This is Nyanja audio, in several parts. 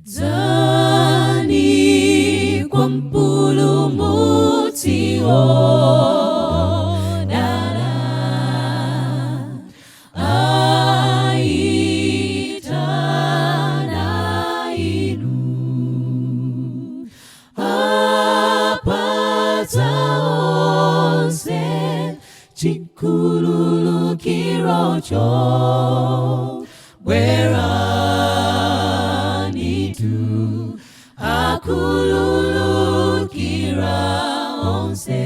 Zani kwa mpulumutio Chikululu kirocho Werani tu Akululu kira onse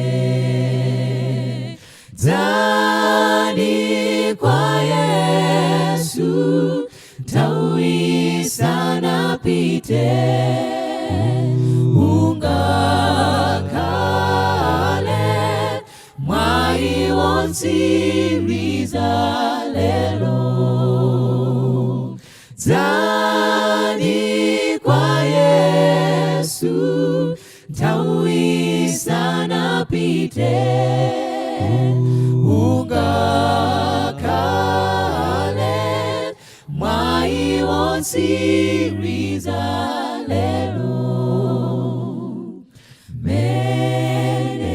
Zani kwa Yesu Tawi sana pite Siriza lelo Zani kwa Yesu Tawi sana pite Unga kale Mwai won siriza lelo Menenzimu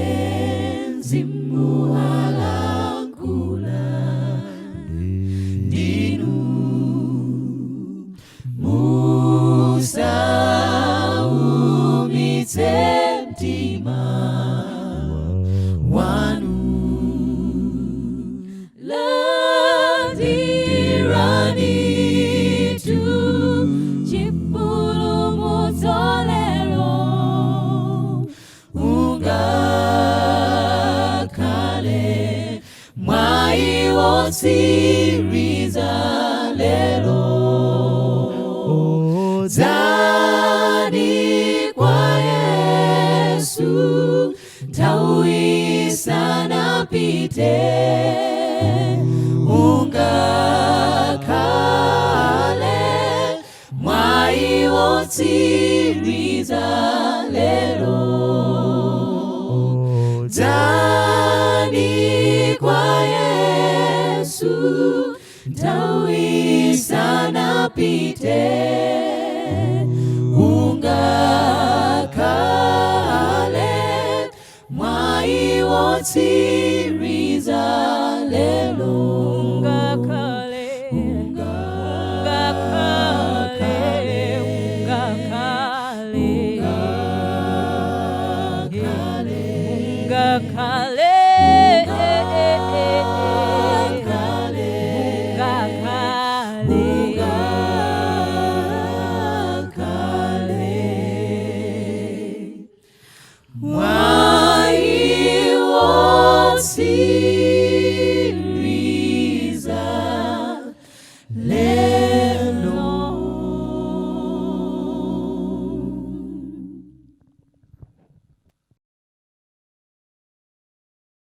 Sentima wanu landirani tu chipulu mutolero unga kale mwai wonsiriza lero Zani kwa Yesu Tawi sana pite Unga kale Mwai wonsiriza lero Zani kwa Yesu Tawi sana pite Siriza lelo unga kale unga kale unga kale unga kale Wow.